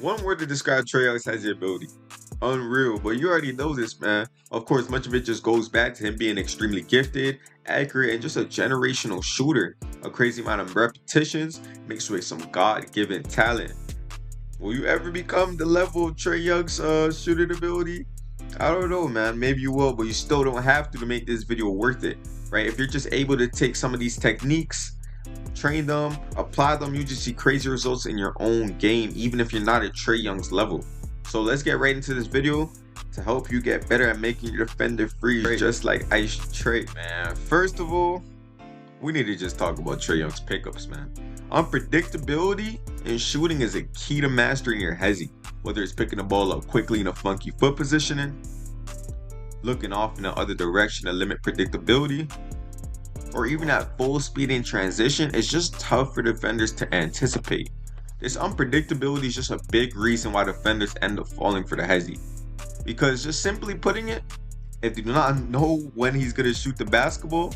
One word to describe Trae Young's has the ability. Unreal, but you already know this, man. Of course, much of it just goes back to him being extremely gifted, accurate, and just a generational shooter. A crazy amount of repetitions mixed with some God-given talent. Will you ever become the level of Trae Young's shooting ability? I don't know, man. Maybe you will, but you still don't have to make this video worth it, right? If you're just able to take some of these techniques, train them, apply them, you just see crazy results in your own game, even if you're not at Trae Young's level. So let's get right into this video to help you get better at making your defender free, just like Ice Trae, man. First of all, we need to just talk about Trae Young's pickups, man. Unpredictability in shooting is a key to mastering your hezzy, whether it's picking the ball up quickly in a funky foot positioning, looking off in the other direction to limit predictability, or even at full speed in transition. It's just tough for defenders to anticipate. This unpredictability is just a big reason why defenders end up falling for the hezzy. Because just simply putting it, if they do not know when he's going to shoot the basketball,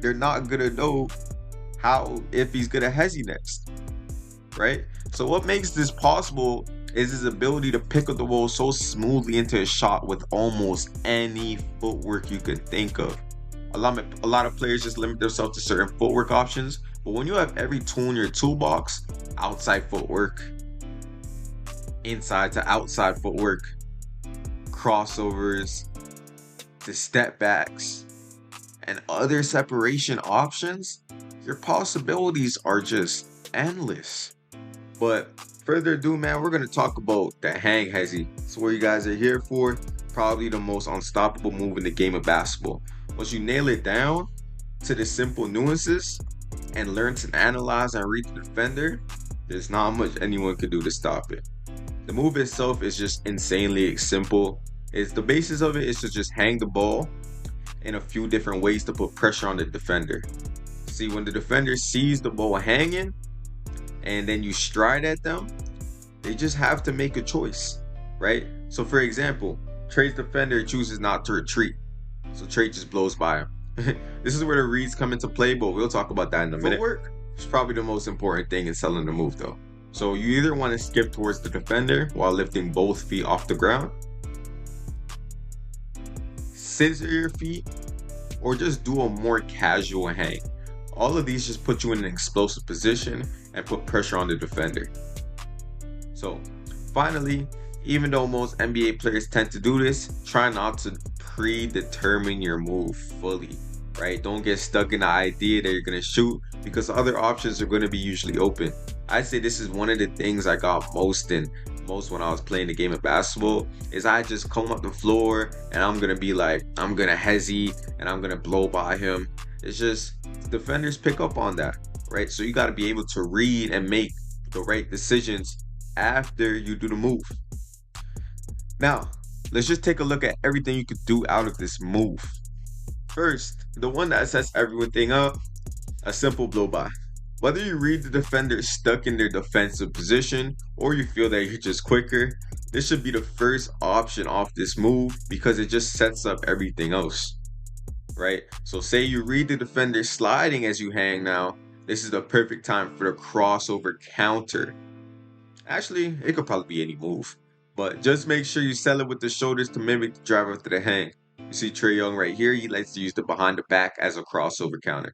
they're not going to know if he's going to hezzy next, right? So what makes this possible is his ability to pick up the ball so smoothly into a shot with almost any footwork you could think of. A lot of players just limit themselves to certain footwork options, but when you have every tool in your toolbox, outside footwork, inside to outside footwork, crossovers to step backs, and other separation options, your possibilities are just endless. But further ado, man, we're going to talk about the hang hezzy. It's what you guys are here for. Probably the most unstoppable move in the game of basketball. Once you nail it down to the simple nuances and learn to analyze and read the defender, there's not much anyone can do to stop it. The move itself is just insanely simple. The basis of it is to just hang the ball in a few different ways to put pressure on the defender. See, when the defender sees the ball hanging and then you stride at them, they just have to make a choice, right? So for example, Trey's defender chooses not to retreat, so Trey just blows by him. This is where the reads come into play, but we'll talk about that in a minute. Footwork is probably the most important thing in selling the move though. So you either want to skip towards the defender while lifting both feet off the ground, scissor your feet, or just do a more casual hang. All of these just put you in an explosive position and put pressure on the defender. So finally, even though most NBA players tend to do this, try not to predetermine your move fully, right? Don't get stuck in the idea that you're going to shoot, because other options are going to be usually open. I'd say this is one of the things I got most when I was playing the game of basketball, is I just come up the floor and I'm going to be like, I'm going to hezzy and I'm going to blow by him. It's just defenders pick up on that, right? So you got to be able to read and make the right decisions after you do the move. Now, let's just take a look at everything you could do out of this move. First, the one that sets everything up, a simple blow by. Whether you read the defender stuck in their defensive position or you feel that you're just quicker, this should be the first option off this move because it just sets up everything else, right? So say you read the defender sliding as you hang now, this is the perfect time for the crossover counter. Actually, it could probably be any move, but just make sure you sell it with the shoulders to mimic the drive after the hang. You see Trae Young right here, he likes to use the behind the back as a crossover counter.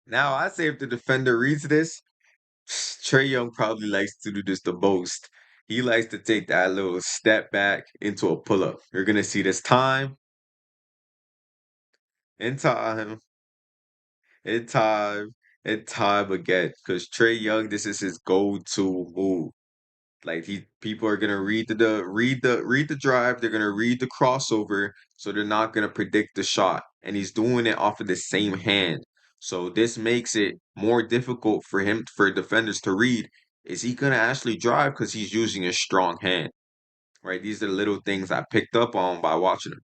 Now, I say if the defender reads this, Trae Young probably likes to do this the most. He likes to take that little step back into a pull-up. You're going to see this time, in time, in time, in time again. Because Trae Young, this is his go-to move. Like people are gonna read the drive, they're gonna read the crossover, so they're not gonna predict the shot. And he's doing it off of the same hand. So this makes it more difficult for defenders to read. Is he gonna actually drive because he's using a strong hand? Right? These are the little things I picked up on by watching him.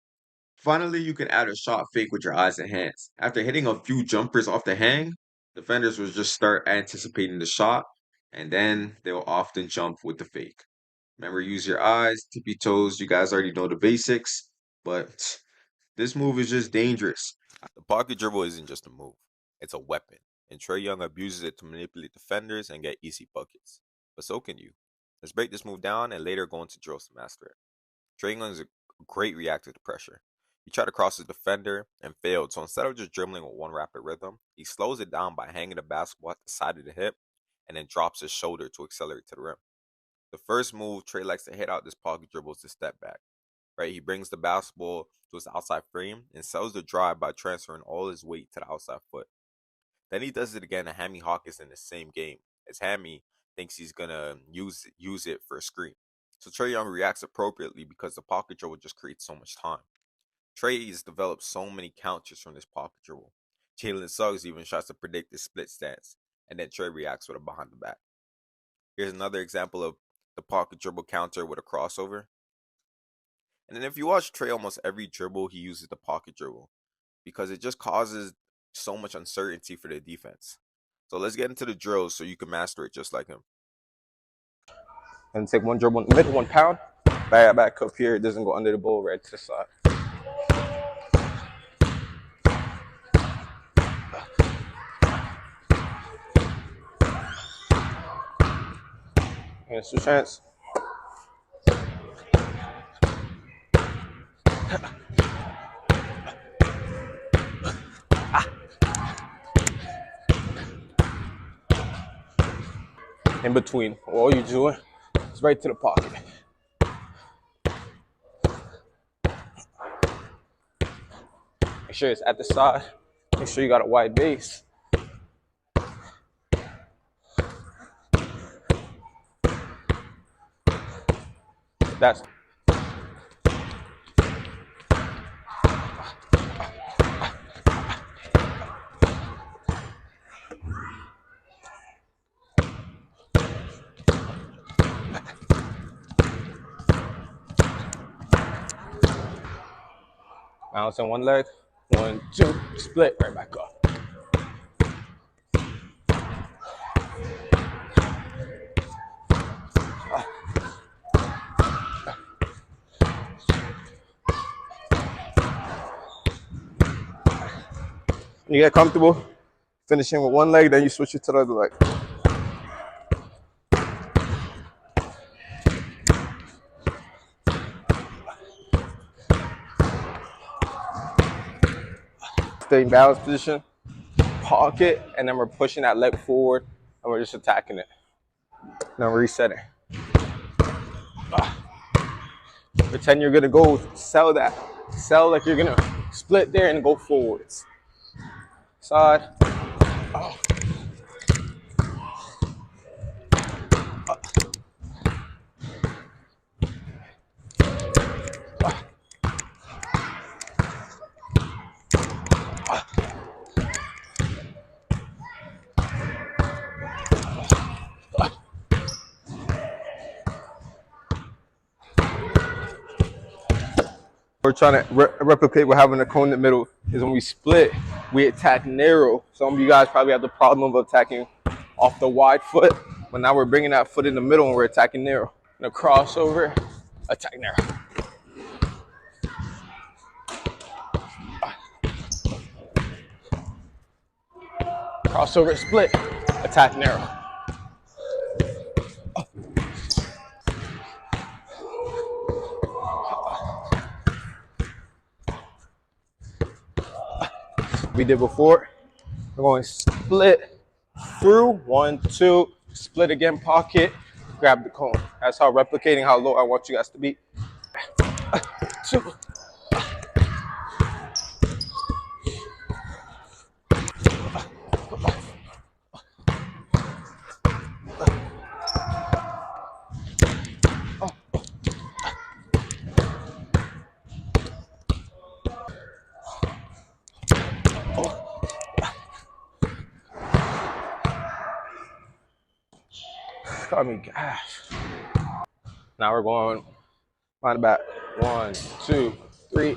Finally, you can add a shot fake with your eyes and hands. After hitting a few jumpers off the hang, defenders will just start anticipating the shot, and then they'll often jump with the fake. Remember, use your eyes, tippy toes. You guys already know the basics, but this move is just dangerous. The pocket dribble isn't just a move, it's a weapon, and Trae Young abuses it to manipulate defenders and get easy buckets. But so can you. Let's break this move down and later go into drills to master it. Trae Young is a great reactor to pressure. He tried to cross his defender and failed, so instead of just dribbling with one rapid rhythm, he slows it down by hanging the basketball at the side of the hip and then drops his shoulder to accelerate to the rim. The first move Trey likes to hit out this pocket dribble is the step back. Right, he brings the basketball to his outside frame and sells the drive by transferring all his weight to the outside foot. Then he does it again to Hammy Hawkins in the same game, as Hammy thinks he's gonna use it for a screen. So Trae Young reacts appropriately because the pocket dribble just creates so much time. Trey has developed so many counters from this pocket dribble. Jalen Suggs even tries to predict his split stance, and then Trey reacts with a behind the back. Here's another example of the pocket dribble counter with a crossover. And then if you watch Trey, almost every dribble, he uses the pocket dribble because it just causes so much uncertainty for the defense. So let's get into the drills so you can master it just like him. And take one dribble in the middle, 1 pound. Back up here. It doesn't go under the ball, right to the side. Here's the chance. In between, all you're doing is right to the pocket. Make sure it's at the side. Make sure you got a wide base. That's bounce on one leg. 1, 2, split, right back up. You get comfortable finishing with one leg, then you switch it to the other leg. Stay in balance position, pocket, and then we're pushing that leg forward, and we're just attacking it. Then we're resetting. Pretend you're gonna go sell that. Sell like you're gonna split there and go forwards. Side. We're trying to replicate what having a cone in the middle is when we split, we attack narrow. Some of you guys probably have the problem of attacking off the wide foot, but now we're bringing that foot in the middle and we're attacking narrow. And a crossover, attack narrow. Crossover, split, attack narrow. We did before. We're going split through, 1, 2, split again, pocket, grab the cone. That's how replicating how low I want you guys to be. 2. Got me gas. Now we're going behind the back. 1, 2, 3.